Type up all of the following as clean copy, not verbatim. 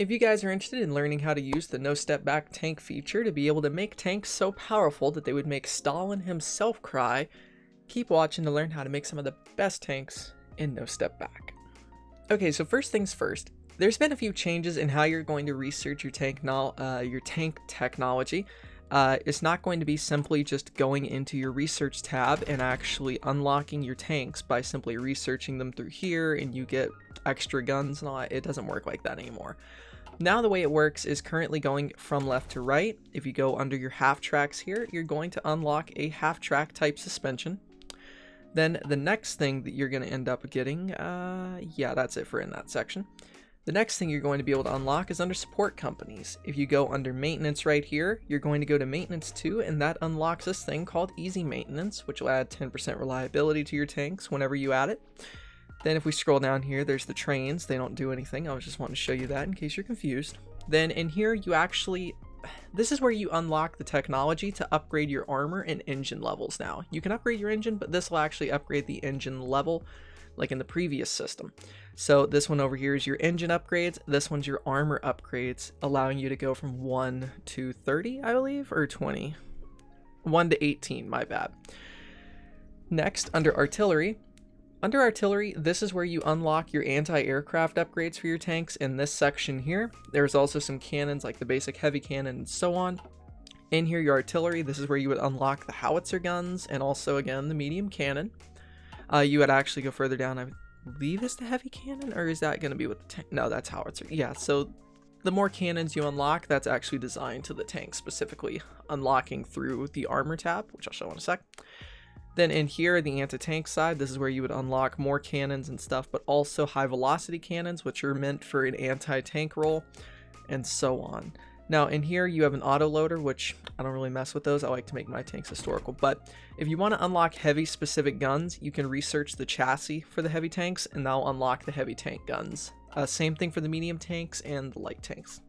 If you guys are interested in learning how to use the no step back tank feature to be able to make tanks so powerful that they would make Stalin himself cry, keep watching to learn how to make some of the best tanks in no step back. Okay, so first things first, there's been a few changes in how you're going to research your tank technology. It's not going to be simply just going into your research tab and actually unlocking your tanks by simply researching them through here and you get extra guns and all that. It doesn't work like that anymore. Now the way it works is currently going from left to right. If you go under your half tracks here, you're going to unlock a half track type suspension. Then the next thing that you're going to end up getting, yeah, that's it for in that section. The next thing you're going to be able to unlock is under support companies. If you go under maintenance right here, you're going to go to maintenance 2, and that unlocks this thing called easy maintenance, which will add 10% reliability to your tanks whenever you add it. Then if we scroll down here, there's the trains. They don't do anything. I was just wanting to show you that in case you're confused. Then in here, you actually, this is where you unlock the technology to upgrade your armor and engine levels now. You can upgrade your engine, but this will actually upgrade the engine level like in the previous system. So this one over here is your engine upgrades. This one's your armor upgrades, allowing you to go from 1 to 30, I believe, or 20. 1 to 18, my bad. Next, under artillery. Under artillery, this is where you unlock your anti-aircraft upgrades for your tanks in this section here. There's also some cannons like the basic heavy cannon and so on. In here, your artillery, this is where you would unlock the howitzer guns and also, again, the medium cannon. You would actually go further down, I believe it's the heavy cannon, or is that going to be with the tank? No, that's howitzer. Yeah, so the more cannons you unlock, that's actually designed to the tank specifically, unlocking through the armor tab, which I'll show in a sec. Then in here, the anti-tank side, this is where you would unlock more cannons and stuff, but also high velocity cannons, which are meant for an anti-tank role, and so on. Now in here, you have an auto loader, which I don't really mess with those. I like to make my tanks historical, but if you want to unlock heavy specific guns, you can research the chassis for the heavy tanks, and that'll unlock the heavy tank guns. Same thing for the medium tanks and the light tanks.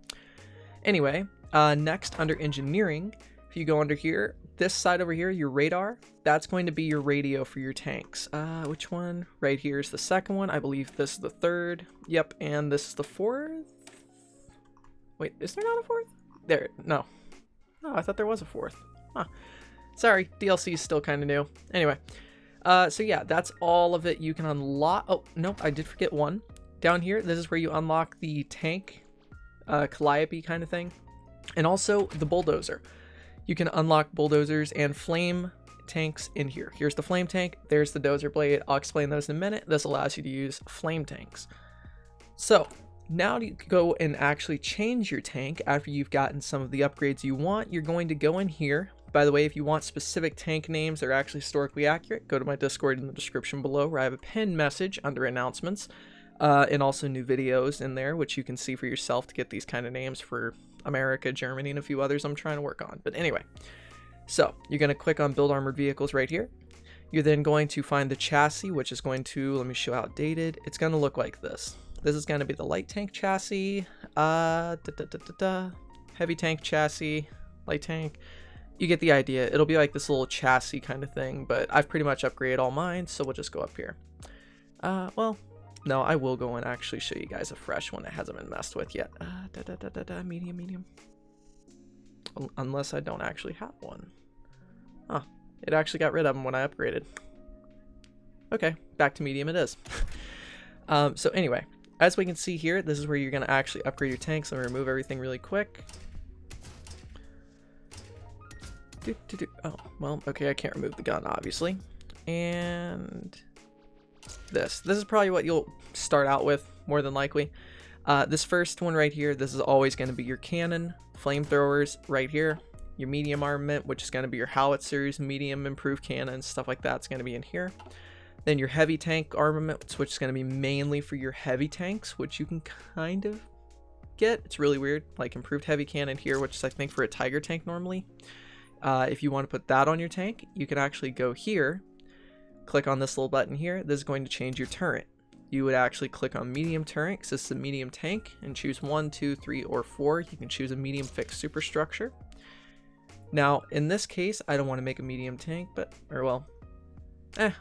Anyway, next under engineering, if you go under here, this side over here, your radar, that's going to be your radio for your tanks. Which one? Right here is the second one. I believe this is the third. Yep, and this is the fourth. Wait, is there not a fourth? There, no. Oh, I thought there was a fourth. Huh. Sorry, DLC is still kind of new. Anyway, so yeah, that's all of it you can unlock. Oh, nope, I did forget one. Down here, this is where you unlock the tank, calliope kind of thing. And also the bulldozer. You can unlock bulldozers and flame tanks in here. Here's the flame tank. There's the dozer blade. I'll explain those in a minute. This allows you to use flame tanks. So now you go and actually change your tank after you've gotten some of the upgrades you want. You're going to go in here. By the way, if you want specific tank names that are actually historically accurate, go to my Discord in the description below where I have a pinned message under announcements and also new videos in there, which you can see for yourself to get these kind of names for America, Germany, and a few others I'm trying to work on. But anyway, so you're going to click on build armored vehicles right here. You're then going to find the chassis, which is going to, let me show how outdated. It's going to look like this. This is going to be the light tank chassis, heavy tank chassis, light tank. You get the idea. It'll be like this little chassis kind of thing, but I've pretty much upgraded all mine, so we'll just go up here. Well, no, I will go and actually show you guys a fresh one that hasn't been messed with yet. Medium. Unless I don't actually have one. Huh, it actually got rid of them when I upgraded. Okay, back to medium it is. So anyway, as we can see here, this is where you're going to actually upgrade your tanks. I'm going to remove everything really quick. Oh, well, okay, I can't remove the gun, obviously. And this is probably what you'll start out with, more than likely. This first one right here, this is always going to be your cannon, flamethrowers right here. Your medium armament, which is going to be your howitzers, medium improved cannons, stuff like that's going to be in here. Then your heavy tank armament, which is going to be mainly for your heavy tanks, which you can kind of get. It's really weird, like improved heavy cannon here, which is I think for a tiger tank normally. If you want to put that on your tank, you can actually go here, click on this little button here. This is going to change your turret. You would actually click on medium turret because this is a medium tank and choose 1, 2, 3, or 4. You can choose a medium fixed superstructure. Now, in this case, I don't want to make a medium tank, but, or well,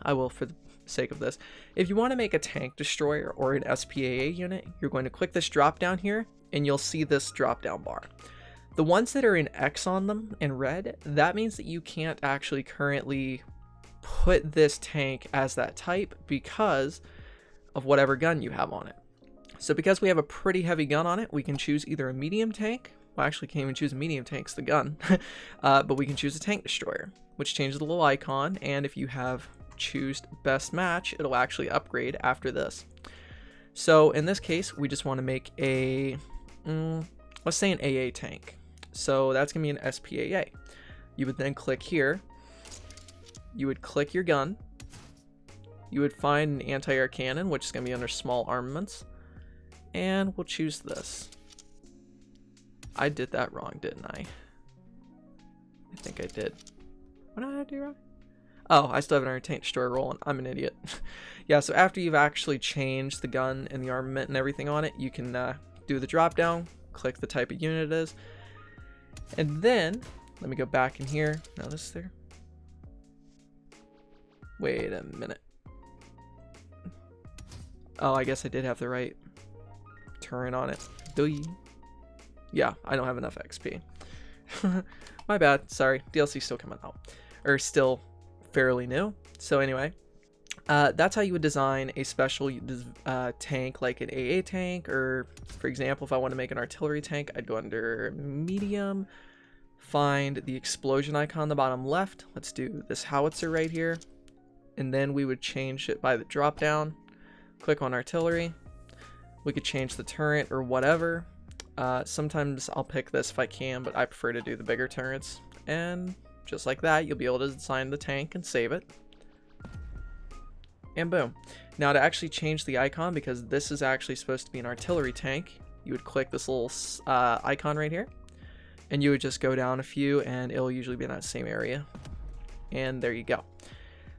I will for the sake of this. If you want to make a tank destroyer or an SPAA unit, you're going to click this drop down here and you'll see this drop down bar. The ones that are in X on them in red, that means that you can't actually currently put this tank as that type because of whatever gun you have on it. So because we have a pretty heavy gun on it, we can choose either a medium tank. Well, actually can't even choose a medium tank, it's the gun. But we can choose a tank destroyer, which changes the little icon. And if you have choose best match, it'll actually upgrade after this. So in this case, we just want to make a, let's say an AA tank. So that's gonna be an SPAA. You would then click here. You would click your gun. You would find an anti-air cannon, which is gonna be under small armaments. And we'll choose this. I did that wrong, didn't I? I think I did. What did I do wrong? Oh, I still have an tank destroyer rolling. I'm an idiot. Yeah, so after you've actually changed the gun and the armament and everything on it, you can do the drop down, click the type of unit it is. And then, let me go back in here. Now this is there. Wait a minute. Oh, I guess I did have the right turret on it. Yeah, I don't have enough XP. My bad. Sorry. DLC's still coming out. Or still fairly new. So anyway, that's how you would design a special tank like an AA tank. Or for example, if I want to make an artillery tank, I'd go under medium, find the explosion icon on the bottom left. Let's do this howitzer right here. And then we would change it by the drop down. Click on artillery. We could change the turret or whatever. Sometimes I'll pick this if I can, but I prefer to do the bigger turrets. And just like that, you'll be able to design the tank and save it. And boom. Now to actually change the icon, because this is actually supposed to be an artillery tank, you would click this little icon right here. And you would just go down a few and it'll usually be in that same area. And there you go.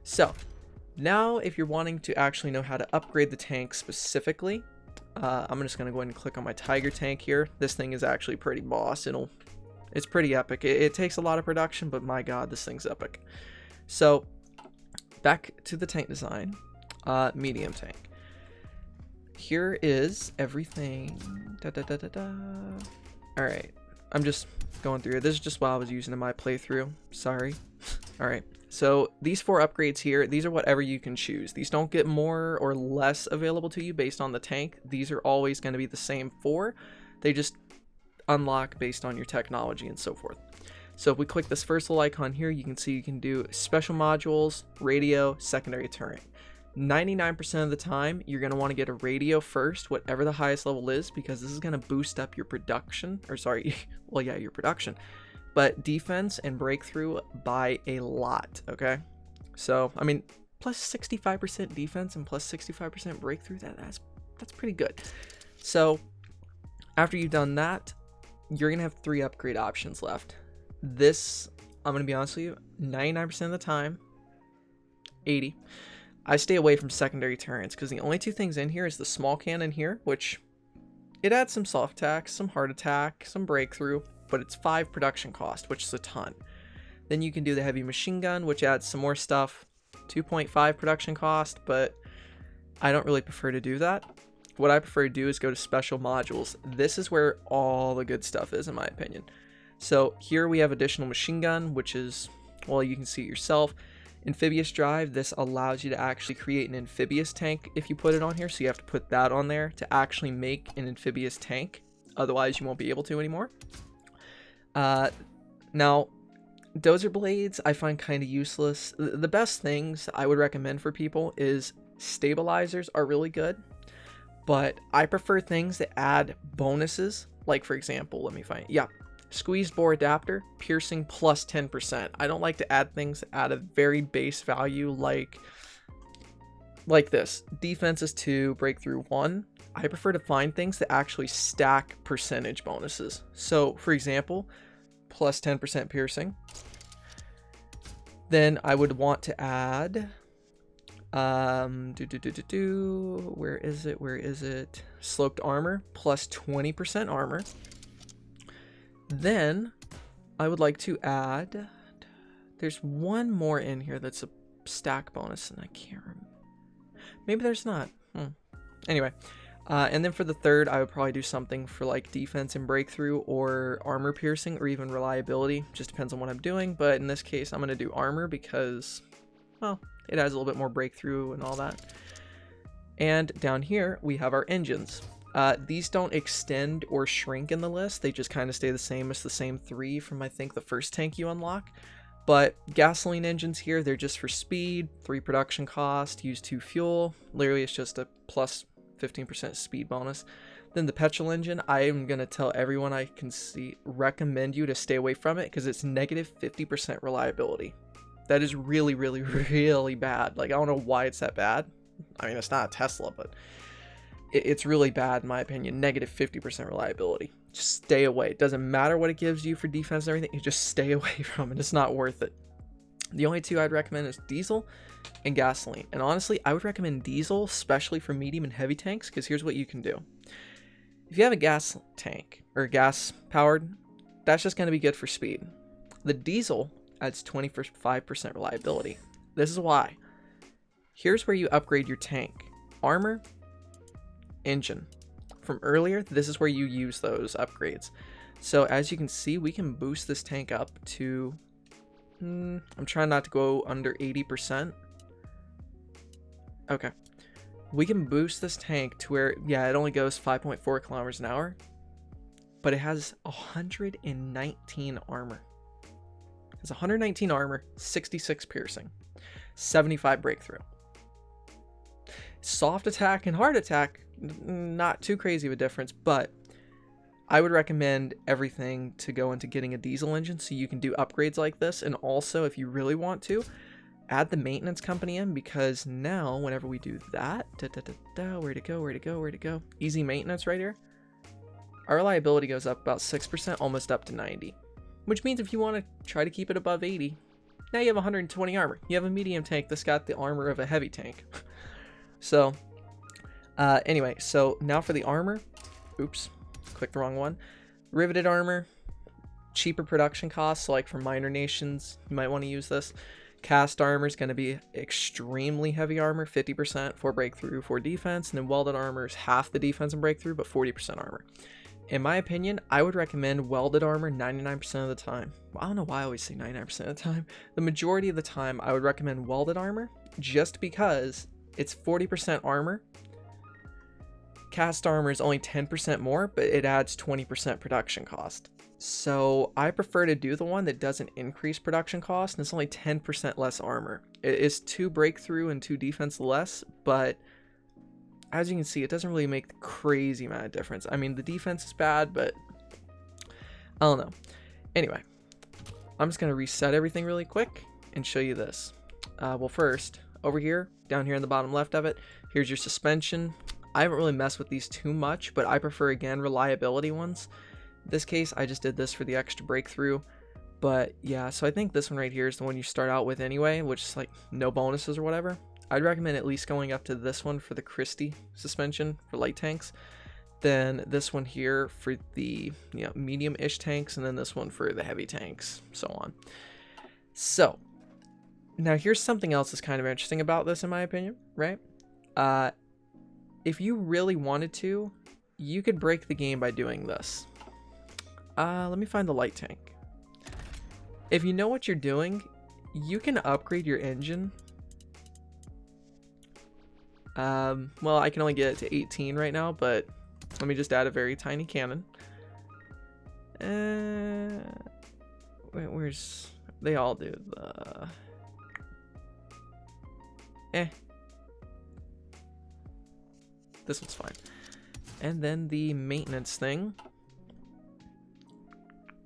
So now if you're wanting to actually know how to upgrade the tank specifically, I'm just going to go ahead and click on my Tiger tank here. This thing is actually pretty boss. It's pretty epic. It takes a lot of production, but my god, this thing's epic. So back to the tank design. Medium tank. Here is everything. Alright, I'm just going through it. This is just what I was using in my playthrough. Sorry. Alright. So these 4 upgrades here, these are whatever you can choose. These don't get more or less available to you based on the tank. These are always going to be the same 4. They just unlock based on your technology and so forth. So if we click this first little icon here, you can see you can do special modules, radio, secondary turret. 99% of the time, you're going to want to get a radio first, whatever the highest level is, because this is going to boost up your production, or sorry, well, yeah, your production. But defense and breakthrough by a lot, okay? So, I mean, plus 65% defense and plus 65% breakthrough, that's pretty good. So, after you've done that, you're going to have 3 upgrade options left. This, I'm going to be honest with you, 99% of the time, 80, I stay away from secondary turrets because the only 2 things in here is the small cannon here, which it adds some soft attack, some hard attack, some breakthrough, but it's 5 production cost, which is a ton. Then you can do the heavy machine gun, which adds some more stuff, 2.5 production cost, but I don't really prefer to do that. What I prefer to do is go to special modules. This is where all the good stuff is, in my opinion. So here we have additional machine gun, which is, well, you can see it yourself. Amphibious drive, this allows you to actually create an amphibious tank if you put it on here, so you have to put that on there to actually make an amphibious tank. Otherwise, you won't be able to anymore. Now, dozer blades I find kind of useless. The best things I would recommend for people is stabilizers are really good, but I prefer things that add bonuses. Like for example, let me find, yeah, squeezed bore adapter, piercing plus 10%. I don't like to add things that add a very base value like this. Defense is 2, breakthrough 1. I prefer to find things that actually stack percentage bonuses. So for example, plus 10% piercing. Then I would want to add, where is it? Sloped armor, plus 20% armor. Then I would like to add, there's one more in here that's a stack bonus and I can't remember. Maybe there's not. Anyway, And then for the third, I would probably do something for like defense and breakthrough, or armor piercing, or even reliability. Just depends on what I'm doing. But in this case, I'm going to do armor because, well, it has a little bit more breakthrough and all that. And down here, we have our engines. These don't extend or shrink in the list. They just kind of stay the same as the same 3 from, I think, the first tank you unlock. But gasoline engines here, they're just for speed, 3 production cost, use 2 fuel. Literally, it's just a plus 15% speed bonus. Then the petrol engine, I am going to tell everyone I can see, recommend you to stay away from it because it's negative 50% reliability. That is really, really, really bad. Like, I don't know why it's that bad. I mean, it's not a Tesla, but it's really bad in my opinion. Negative 50% reliability. Just stay away. It doesn't matter what it gives you for defense and everything. You just stay away from it. It's not worth it. The only 2 I'd recommend is diesel and gasoline. And honestly, I would recommend diesel, especially for medium and heavy tanks, because here's what you can do. If you have a gas tank or gas powered, that's just going to be good for speed. The diesel adds 25% reliability. This is why. Here's where you upgrade your tank. Armor, engine. From earlier, this is where you use those upgrades. So as you can see, we can boost this tank up to, I'm trying not to go under 80%. Okay. We can boost this tank to where, yeah, it only goes 5.4 kilometers an hour, but it has 119 armor. It has 119 armor, 66 piercing, 75 breakthrough. Soft attack and hard attack, not too crazy of a difference, but I would recommend everything to go into getting a diesel engine so you can do upgrades like this. And also, if you really want to, add the maintenance company in, because now whenever we do that, where to go, easy maintenance right here, our reliability goes up about 6%, almost up to 90, which means if you want to try to keep it above 80, now you have 120 armor. You have a medium tank that's got the armor of a heavy tank. So anyway, so now for the armor. Oops, clicked the wrong one. Riveted armor, cheaper production costs, so like for minor nations you might want to use this. Cast armor is going to be extremely heavy armor, 50% for breakthrough, for defense, and then welded armor is half the defense and breakthrough, but 40% armor. In my opinion, I would recommend welded armor 99% of the time. Well, I don't know why I always say 99% of the time. The majority of the time, I would recommend welded armor just because it's 40% armor. Cast armor is only 10% more, but it adds 20% production cost. So I prefer to do the one that doesn't increase production cost, and it's only 10% less armor. It is 2 breakthrough and 2 defense less, but as you can see, it doesn't really make the crazy amount of difference. I mean, the defense is bad, but I don't know. Anyway, I'm just going to reset everything really quick and show you this. Well, first, over here, down here in the bottom left of it, here's your suspension. I haven't really messed with these too much, but I prefer, again, reliability ones. In this case, I just did this for the extra breakthrough. But yeah, so I think this one right here is the one you start out with anyway, which is like no bonuses or whatever. I'd recommend at least going up to this one for the Christie suspension for light tanks. Then this one here for the medium-ish tanks, and then this one for the heavy tanks, so on. So now here's something else that's kind of interesting about this, in my opinion, right? If you really wanted to, you could break the game by doing this. Let me find the light tank. If you know what you're doing, you can upgrade your engine. Well, I can only get it to 18 right now, but let me just add a very tiny cannon. Where's... They all do the... This one's fine. And then the maintenance thing.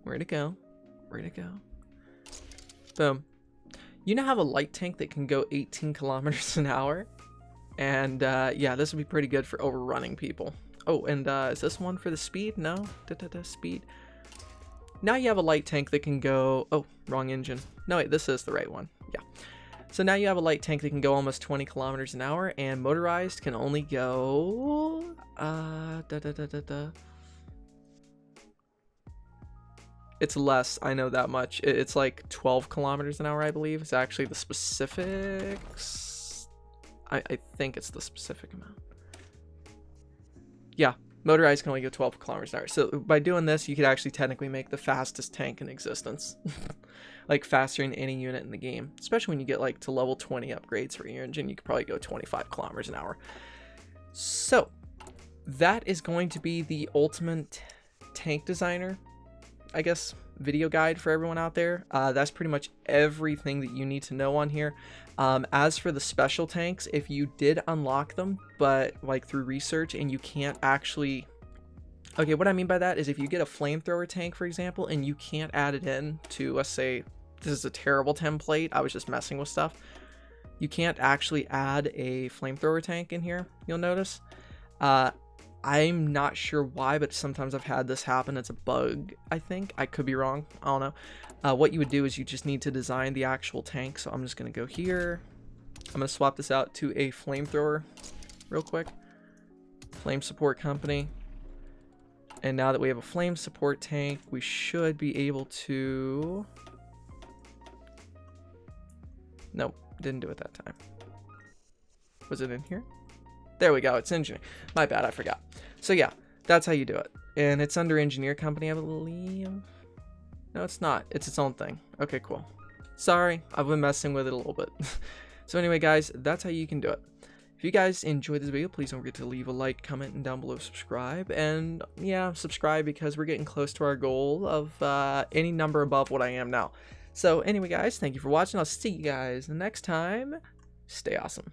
Where'd it go? Where'd it go? Boom. You now have a light tank that can go 18 kilometers an hour. And yeah, this would be pretty good for overrunning people. Oh, and is this one for the speed? No? Speed. Now you have a light tank that can go... Oh, wrong engine. No, wait, this is the right one. Yeah. So now you have a light tank that can go almost 20 kilometers an hour, and motorized can only go... It's less, I know that much. It's like 12 kilometers an hour, I believe. It's actually the specifics. I think it's the specific amount. Yeah, motorized can only go 12 kilometers an hour. So by doing this, you could actually technically make the fastest tank in existence. Like faster than any unit in the game. Especially when you get like to level 20 upgrades for your engine, you could probably go 25 kilometers an hour. So that is going to be the ultimate tank designer, I guess, video guide for everyone out there. That's pretty much everything that you need to know on here. As for the special tanks, if you did unlock them, but like through research and you can't actually... Okay, what I mean by that is if you get a flamethrower tank, for example, and you can't add it in to, let's say, this is a terrible template, I was just messing with stuff. You can't actually add a flamethrower tank in here, you'll notice. I'm not sure why, but sometimes I've had this happen. It's a bug, I think. I could be wrong. I don't know. What you would do is you just need to design the actual tank. So I'm just going to go here. I'm going to swap this out to a flamethrower real quick. Flame support company. And now that we have a flame support tank, we should be able to... Nope, didn't do it that time. Was it in here? There we go, it's engineer. My bad, I forgot. So yeah, that's how you do it. And it's under engineer company, I believe. No, it's not. It's its own thing. Okay, cool. Sorry, I've been messing with it a little bit. So anyway, guys, that's how you can do it. If you guys enjoyed this video, please don't forget to leave a like, comment, and down below subscribe. And yeah, subscribe because we're getting close to our goal of any number above what I am now. So anyway, guys, thank you for watching. I'll see you guys next time. Stay awesome.